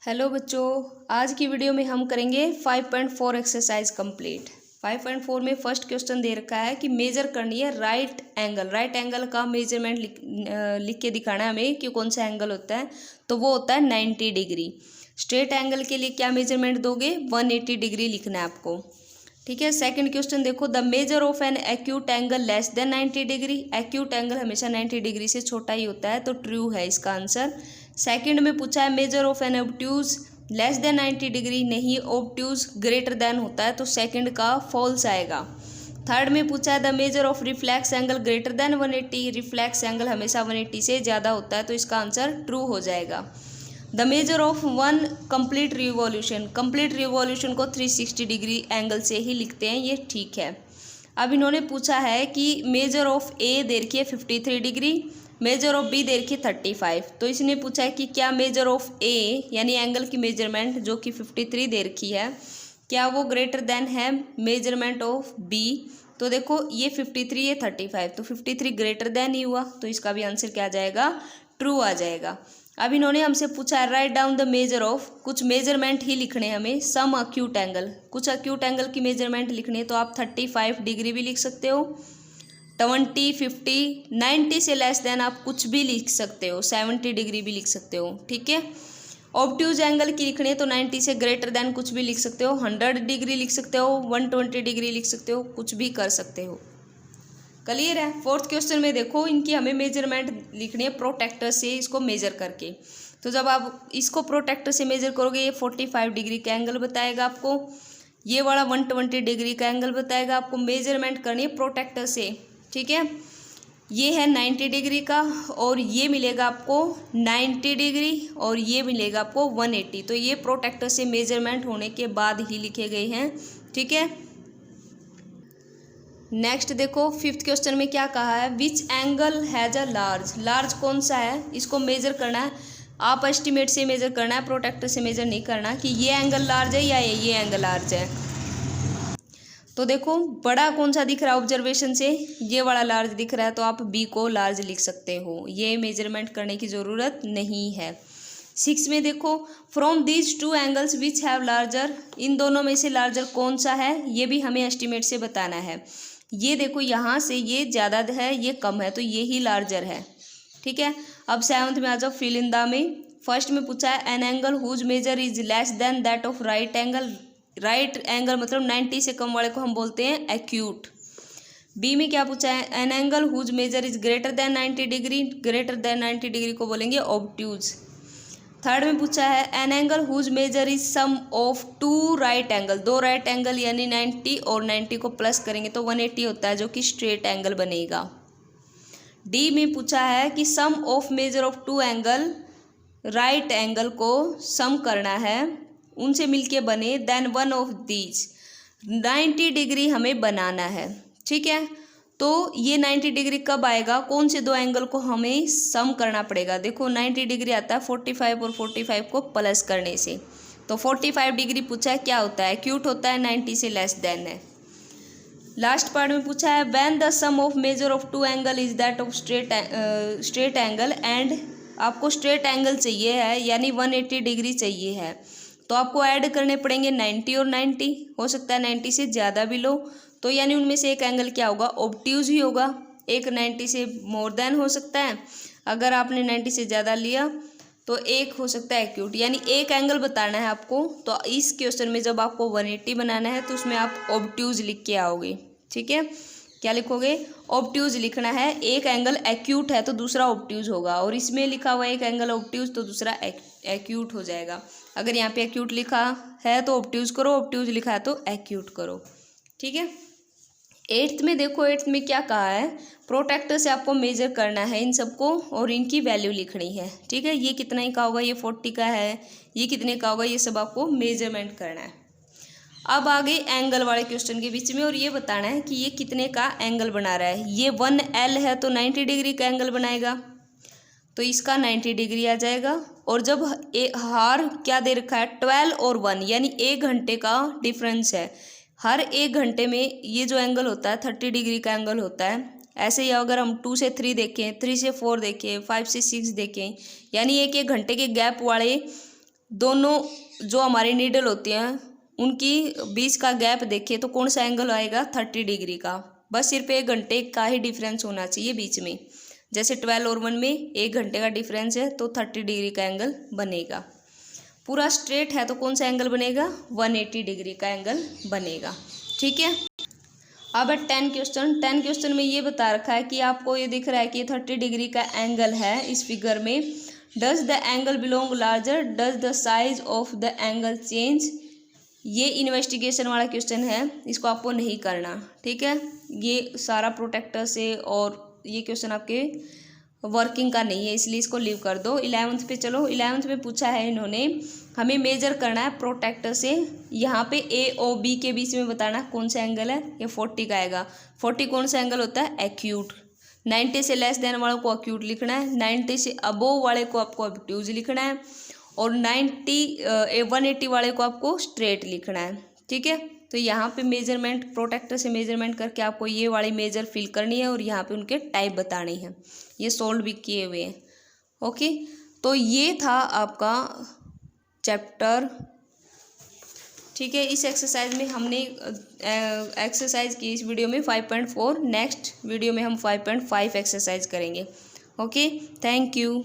Hello बच्चों, आज की वीडियो में हम करेंगे 5.4 एक्सरसाइज कंप्लीट। 5.4 में फर्स्ट क्वेश्चन दे रखा है कि मेजर करनी है राइट एंगल का मेजरमेंट लिख के दिखाना है हमें कि कौन सा एंगल होता है। तो वो होता है 90 डिग्री। स्ट्रेट एंगल के लिए क्या मेजरमेंट दोगे? 180 डिग्री लिखना है आपको। ठीक है। सेकंड क्वेश्चन देखो, the major of an acute angle less than 90 degree. Acute angle हमेशा 90 डिग्री से छोटा ही होता है, तो ट्रू है इसका आंसर। सेकंड में पूछा है measure of an obtuse less than 90 degree, नहीं, ऑब्ट्यूज ग्रेटर देन होता है, तो सेकंड का फॉल्स आएगा। थर्ड में पूछा है the measure of reflex angle greater than 180। Reflex angle हमेशा 180 से ज़्यादा होता है, तो इसका आंसर ट्रू हो जाएगा। The measure of one complete revolution, complete revolution को 360 डिग्री एंगल से ही लिखते हैं, ये ठीक है। अब इन्होंने पूछा है कि मेजर ऑफ ए दे रखी है 53 डिग्री, मेजर ऑफ बी दे रखी है 35। तो इसने पूछा है कि क्या मेजर ऑफ ए यानी एंगल की मेजरमेंट जो कि 53 दे रखी है, क्या वो ग्रेटर देन है मेजरमेंट ऑफ बी। तो देखो ये 53 ये 35, तो 53 ग्रेटर देन ही हुआ, तो इसका भी आंसर क्या आ जाएगा? ट्रू आ जाएगा। अब इन्होंने हमसे पूछा है write down the measure of, कुछ मेजरमेंट ही लिखने हमें, सम अक्यूट एंगल, कुछ अक्यूट एंगल की मेजरमेंट लिखनी है, तो आप 35 डिग्री भी लिख सकते हो, 20, 50, 90 से लेस देन आप कुछ भी लिख सकते हो, 70 डिग्री भी लिख सकते हो। ठीक है। ऑब्ट्यूज एंगल की लिखनी है तो 90 से ग्रेटर देन कुछ भी लिख सकते हो, 100 डिग्री लिख सकते हो, 120 डिग्री लिख सकते हो, कुछ भी कर सकते हो। क्लियर है। फोर्थ क्वेश्चन में देखो, इनकी हमें मेजरमेंट लिखनी है प्रोटेक्टर से इसको मेजर करके। तो जब आप इसको प्रोटेक्टर से मेजर करोगे, ये 45 डिग्री का एंगल बताएगा आपको, ये वाला 120 डिग्री का एंगल बताएगा आपको। मेजरमेंट करनी है प्रोटेक्टर से, ठीक है। ये है 90 डिग्री का, और ये मिलेगा आपको 90 डिग्री, और ये मिलेगा आपको 180। तो ये प्रोटेक्टर से मेजरमेंट होने के बाद ही लिखे गए हैं, ठीक है। नेक्स्ट देखो, फिफ्थ क्वेश्चन में क्या कहा है, which angle has a large, large कौन सा है, इसको मेजर करना है। आप एस्टिमेट से मेजर करना है, प्रोटेक्टर से मेजर नहीं करना कि ये एंगल लार्ज है या ये एंगल लार्ज है। तो देखो बड़ा कौन सा दिख रहा है ऑब्जर्वेशन से, ये वाला लार्ज दिख रहा है, तो आप बी को लार्ज लिख सकते हो, ये मेजरमेंट करने की ज़रूरत नहीं है। 6 में देखो, from these two angles which have larger, इन दोनों में से लार्जर कौन सा है, ये भी हमें एस्टिमेट से बताना है। ये देखो यहाँ से ये ज़्यादा है, ये कम है, तो ये ही लार्जर है, ठीक है। अब 7th में आ जाओ, फिल इन द में। फर्स्ट में पूछा है an angle whose measure is less than that of right angle, right angle मतलब 90 से कम वाले को हम बोलते हैं एक्यूट। बी में क्या पूछा है, an angle whose measure is greater than 90 degree, greater than 90 degree को बोलेंगे ऑब्ट्यूज। थर्ड में पूछा है an angle whose measure is sum of two right angle, दो राइट एंगल यानी 90 और 90 को प्लस करेंगे तो 180 होता है, जो कि स्ट्रेट एंगल बनेगा। डी में पूछा है कि sum of measure of two angle, right angle को सम करना है, उनसे मिलके बने, then one of these 90 degree हमें बनाना है, ठीक है। तो ये 90 डिग्री कब आएगा, कौन से दो एंगल को हमें सम करना पड़ेगा। देखो 90 डिग्री आता है 45 और 45 को प्लस करने से, तो 45 डिग्री पूछा है, क्या होता है, एक्यूट होता है, 90 से लेस देन है। लास्ट पार्ट में पूछा है when the sum of measure of two angle is that of straight angle, and आपको स्ट्रेट एंगल चाहिए है यानी 180 डिग्री चाहिए है, तो आपको ऐड करने पड़ेंगे 90 और 90, हो सकता है 90 से ज़्यादा भी लो, तो यानी उनमें से एक एंगल क्या होगा, ऑब्ट्यूज ही होगा, एक 90 से मोर देन हो सकता है, अगर आपने 90 से ज़्यादा लिया तो एक हो सकता है एक्यूट, यानी एक एंगल बताना है आपको। तो इस क्वेश्चन में जब आपको 180 बनाना है तो उसमें आप ऑब्ट्यूज लिख के आओगे, ठीक है। क्या लिखोगे, ऑब्ट्यूज लिखना है, एक एंगल एक्यूट है तो दूसरा ऑब्ट्यूज होगा, और इसमें लिखा हुआ एक एंगल ऑब्ट्यूज तो दूसरा एक्यूट हो जाएगा। अगर यहाँ पे एक्यूट लिखा है तो ऑब्ट्यूज करो, ऑब्ट्यूज लिखा है तो एक्यूट करो, ठीक है। 8th में देखो, 8th में क्या कहा है, प्रोटेक्टर से आपको मेजर करना है इन सबको और इनकी वैल्यू लिखनी है, ठीक है। ये कितना ही का होगा, ये 40 का है, ये कितने का होगा, ये सब आपको मेजरमेंट करना है। अब आगे एंगल वाले क्वेश्चन के बीच में, और ये बताना है कि ये कितने का एंगल बना रहा है। ये 1L है तो 90 डिग्री का एंगल बनाएगा, तो इसका 90 डिग्री आ जाएगा। और जब हार क्या दे रखा है, 12 और 1 यानी 1 घंटे का डिफरेंस है, हर 1 घंटे में ये जो एंगल होता है 30 डिग्री का एंगल होता है। ऐसे ही अगर हम 2 से 3 देखें, 3 से 4 देखें, 5 से 6 देखें, यानी एक घंटे के गैप वाले दोनों जो हमारी नीडल होती हैं उनकी बीच का गैप देखिए तो कौन सा एंगल आएगा, 30 डिग्री का। बस सिर्फ 1 घंटे का ही डिफरेंस होना चाहिए बीच में। जैसे 12 और 1 में 1 घंटे का डिफरेंस है तो 30 डिग्री का एंगल बनेगा। पूरा स्ट्रेट है तो कौन सा एंगल बनेगा, 180 डिग्री का एंगल बनेगा। ठीक है। अब है 10 क्वेश्चन में ये बता रखा है कि आपको ये दिख रहा है कि 30 डिग्री का एंगल है इस फिगर में। Does the angle belong larger, does the size of the angle change. ये इन्वेस्टिगेशन वाला क्वेश्चन है, इसको आपको नहीं करना। ठीक है, ये सारा प्रोटेक्टर से और ये क्वेश्चन आपके वर्किंग का नहीं है, इसलिए इसको लीव कर दो। 11th पे चलो। 11th में पूछा है इन्होंने, हमें मेजर करना है प्रोटेक्टर से। यहाँ पे ए और बी के बीच में बताना कौन सा एंगल है। ये 40 का आएगा। 40 कौन सा एंगल होता है, एक्यूट। 90 से लेस देन वालों को एक्यूट लिखना है, 90 से अबोव वाले को आपको ऑब्ट्यूज लिखना है, और 180 वाले को आपको स्ट्रेट लिखना है। ठीक है, तो यहाँ पे मेजरमेंट, प्रोटेक्टर से मेजरमेंट करके आपको ये वाली मेजर फिल करनी है और यहाँ पे उनके टाइप बताने हैं। ये सोल्व भी किए हुए हैं। ओके, तो ये था आपका चैप्टर। ठीक है, इस एक्सरसाइज में हमने एक्सरसाइज की इस वीडियो में 5.4। नेक्स्ट वीडियो में हम 5.5 एक्सरसाइज करेंगे। Okay, thank you.